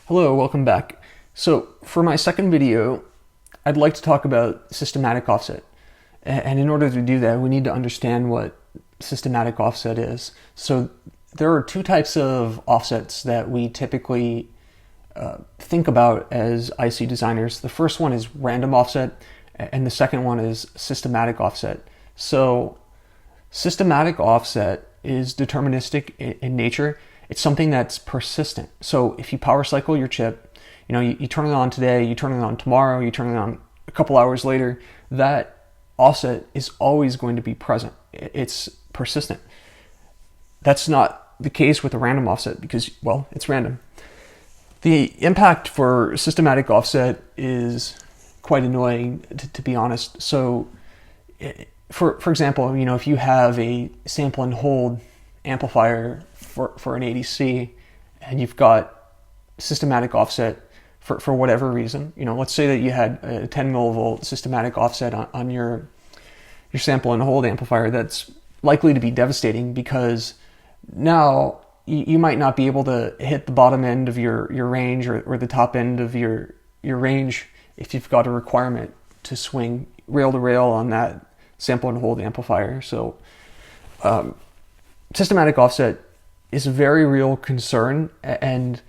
Hello, welcome back. So for my second video, I'd like to talk about systematic offset. And in order to do that, we need to understand what systematic offset is. So there are two types of offsets that we typically think about as IC designers. The first one is random offset, and the second one is systematic offset. So systematic offset is deterministic in nature. It's something that's persistent. So if you power cycle your chip, you turn it on today, you turn it on tomorrow, you turn it on a couple hours later, that offset is always going to be present. It's persistent. That's not the case with a random offset because, well, it's random. The impact for systematic offset is quite annoying, to be honest. So for example, if you have a sample and hold amplifier for an ADC and you've got systematic offset for whatever reason, let's say that you had a 10 millivolt systematic offset on your sample and hold amplifier, that's likely to be devastating because now you might not be able to hit the bottom end of your range or the top end of your range if you've got a requirement to swing rail to rail on that sample and hold amplifier. So systematic offset is a very real concern, and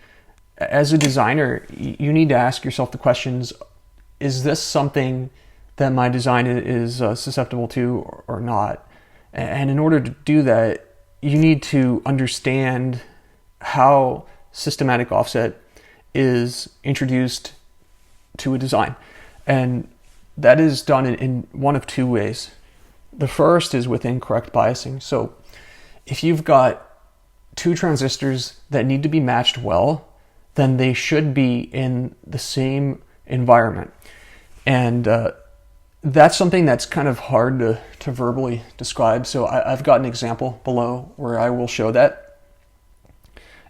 as a designer, you need to ask yourself the questions: is this something that my design is susceptible to or not? And in order to do that, you need to understand how systematic offset is introduced to a design. And that is done in one of two ways. The first is with incorrect biasing. So if you've got two transistors that need to be matched well, then they should be in the same environment. And that's something that's kind of hard to verbally describe. So I've got an example below where I will show that.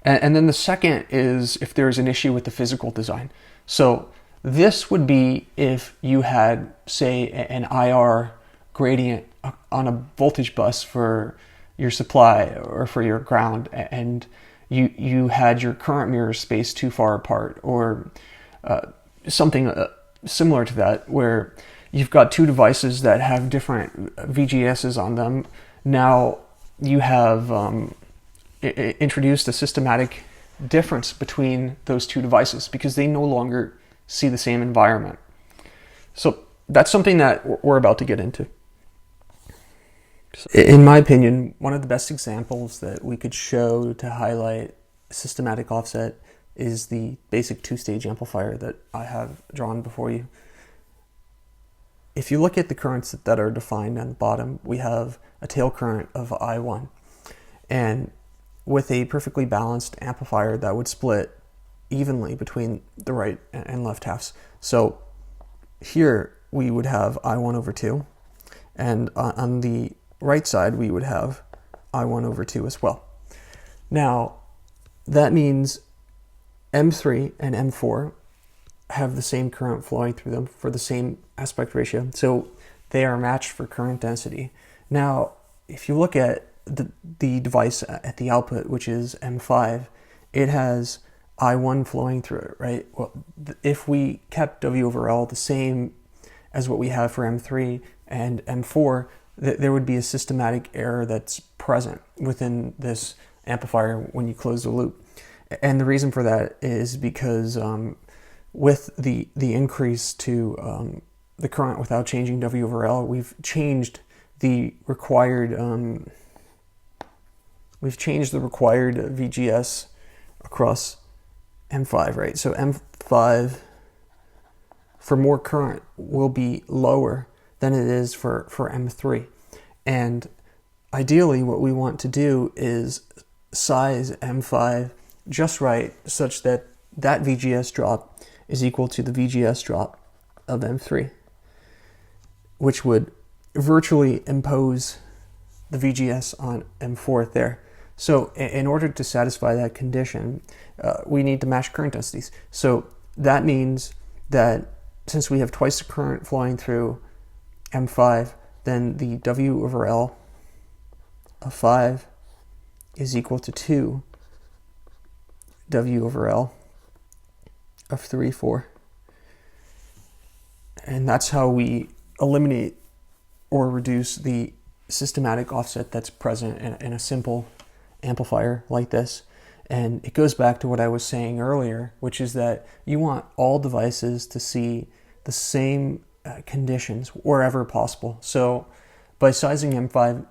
And then the second is if there's an issue with the physical design. So this would be if you had, say, an IR gradient on a voltage bus for your supply or for your ground, and you had your current mirrors spaced too far apart, or something similar to that, where you've got two devices that have different VGSs on them. Now you have introduced a systematic difference between those two devices because they no longer see the same environment. So that's something that we're about to get into. In my opinion, one of the best examples that we could show to highlight systematic offset is the basic two-stage amplifier that I have drawn before you. If you look at the currents that are defined on the bottom, we have a tail current of I1. And with a perfectly balanced amplifier, that would split evenly between the right and left halves. So here we would have I1 over 2, and on the right side we would have I1 over 2 as well. Now that means M3 and M4 have the same current flowing through them for the same aspect ratio, so they are matched for current density. Now if you look at the device at the output, which is M5, it has I1 flowing through it, right? Well, if we kept W over L the same as what we have for M3 and M4, there would be a systematic error that's present within this amplifier when you close the loop. And the reason for that is because with the increase to the current without changing W over L, we've changed the required VGS across M5, right? So M5 for more current will be lower than it is for M3. And ideally what we want to do is size M5 just right such that that VGS drop is equal to the VGS drop of M3, which would virtually impose the VGS on M4 there. So in order to satisfy that condition, we need to match current densities. So that means that since we have twice the current flowing through M5, then the W over L of 5 is equal to 2 W over L of 3, 4. And that's how we eliminate or reduce the systematic offset that's present in a simple amplifier like this. And it goes back to what I was saying earlier, which is that you want all devices to see the same conditions wherever possible. So by sizing M5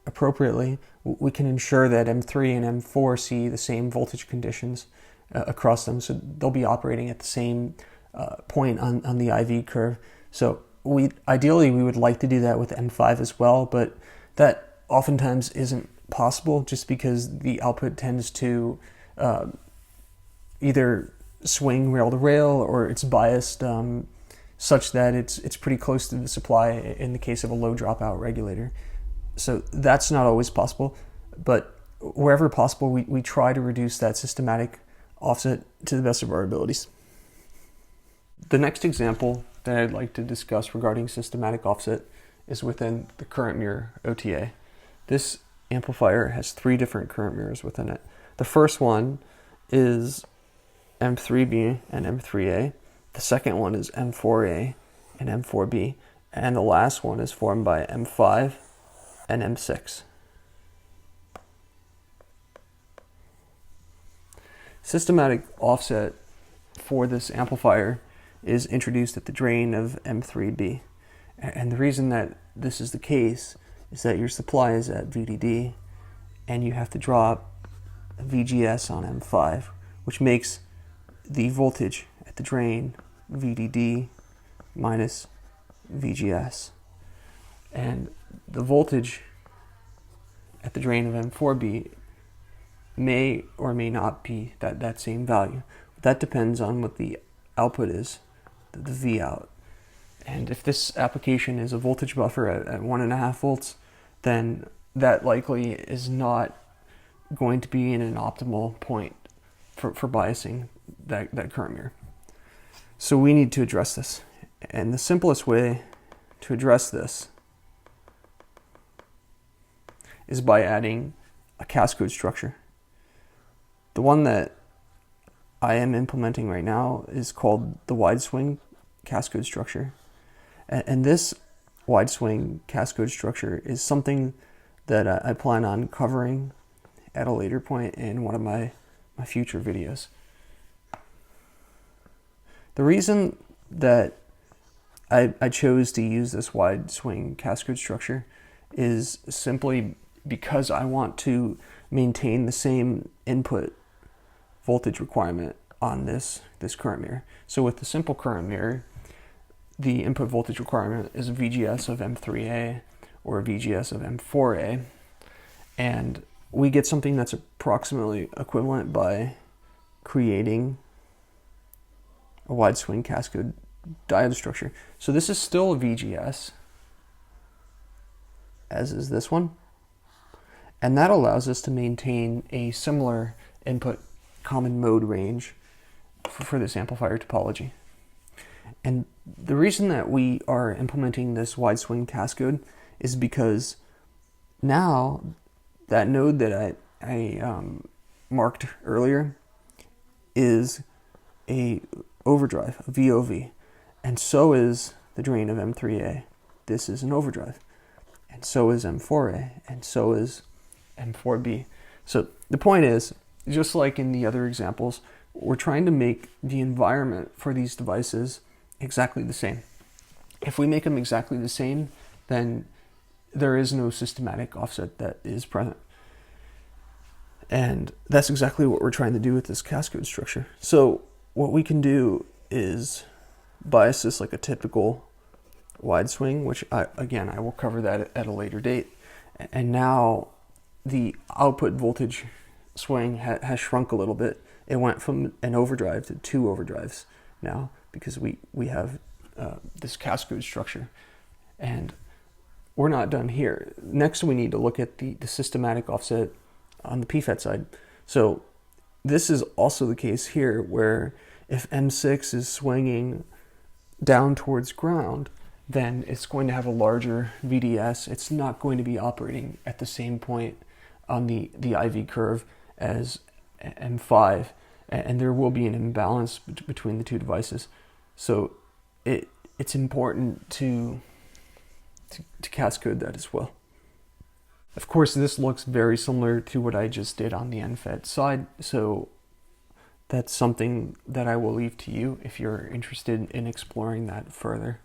appropriately, we can ensure that M3 and M4 see the same voltage conditions across them. So they'll be operating at the same point on the IV curve. So ideally we would like to do that with M5 as well, but that oftentimes isn't possible just because the output tends to either swing rail to rail or it's biased such that it's pretty close to the supply in the case of a low dropout regulator. So that's not always possible, but wherever possible we try to reduce that systematic offset to the best of our abilities. The next example that I'd like to discuss regarding systematic offset is within the current mirror OTA. This amplifier has 3 different current mirrors within it. The first one is M3B and M3A. The second one is M4A and M4B. And the last one is formed by M5 and M6. Systematic offset for this amplifier is introduced at the drain of M3B. And the reason that this is the case is that your supply is at VDD and you have to drop VGS on M5, which makes the voltage at the drain VDD minus VGS. And the voltage at the drain of M4B may or may not be that same value. That depends on what the output is, the V out. And if this application is a voltage buffer at 1.5 volts, then that likely is not going to be in an optimal point for biasing that current mirror. So we need to address this. And the simplest way to address this is by adding a cascode structure. The one that I am implementing right now is called the wide swing cascode structure. And this wide swing cascode structure is something that I plan on covering at a later point in one of my future videos. The reason that I chose to use this wide swing cascode structure is simply because I want to maintain the same input voltage requirement on this current mirror. So with the simple current mirror, the input voltage requirement is a VGS of M3A or a VGS of M4A, and we get something that's approximately equivalent by creating a wide swing cascode diode structure. So this is still a VGS, as is this one, and that allows us to maintain a similar input common mode range for this amplifier topology. And the reason that we are implementing this wide swing cascode is because now that node that I marked earlier is a overdrive, a VOV, and so is the drain of M3A. This is an overdrive, and so is M4A, and so is M4B. So the point is, just like in the other examples, we're trying to make the environment for these devices exactly the same. If we make them exactly the same, then there is no systematic offset that is present. And that's exactly what we're trying to do with this cascode structure. So what we can do is bias this like a typical wide swing, which I will cover that at a later date. And now the output voltage swing has shrunk a little bit. It went from an overdrive to 2 overdrives now because we have this cascode structure. And we're not done here. Next, we need to look at the systematic offset on the PFET side. So this is also the case here, where if M6 is swinging down towards ground, then it's going to have a larger VDS. It's not going to be operating at the same point on the IV curve as M5. and there will be an imbalance between the two devices. So it's important to cascode that as well. Of course, this looks very similar to what I just did on the NFET side, so that's something that I will leave to you if you're interested in exploring that further.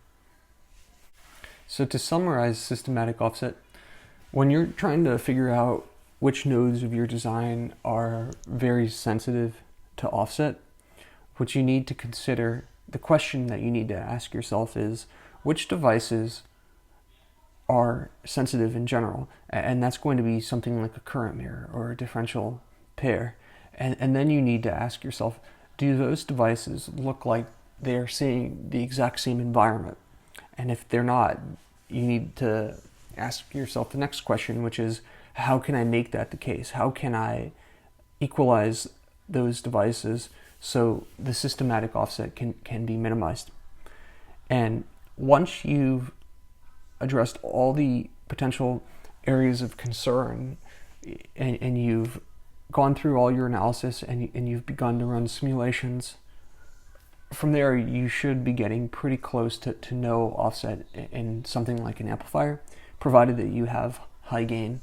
So to summarize systematic offset, when you're trying to figure out which nodes of your design are very sensitive to offset, what you need to consider, the question that you need to ask yourself is, which devices are sensitive in general? And that's going to be something like a current mirror or a differential pair. And then you need to ask yourself, do those devices look like they're seeing the exact same environment? And if they're not, you need to ask yourself the next question, which is, how can I make that the case? How can I equalize those devices so the systematic offset can be minimized? And once you've addressed all the potential areas of concern and you've gone through all your analysis and you've begun to run simulations, from there you should be getting pretty close to no offset in something like an amplifier, provided that you have high gain.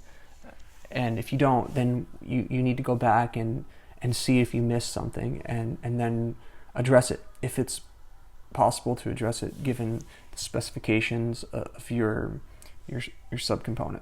And if you don't, then you need to go back and see if you missed something and then address it if it's possible to address it given the specifications of your subcomponent.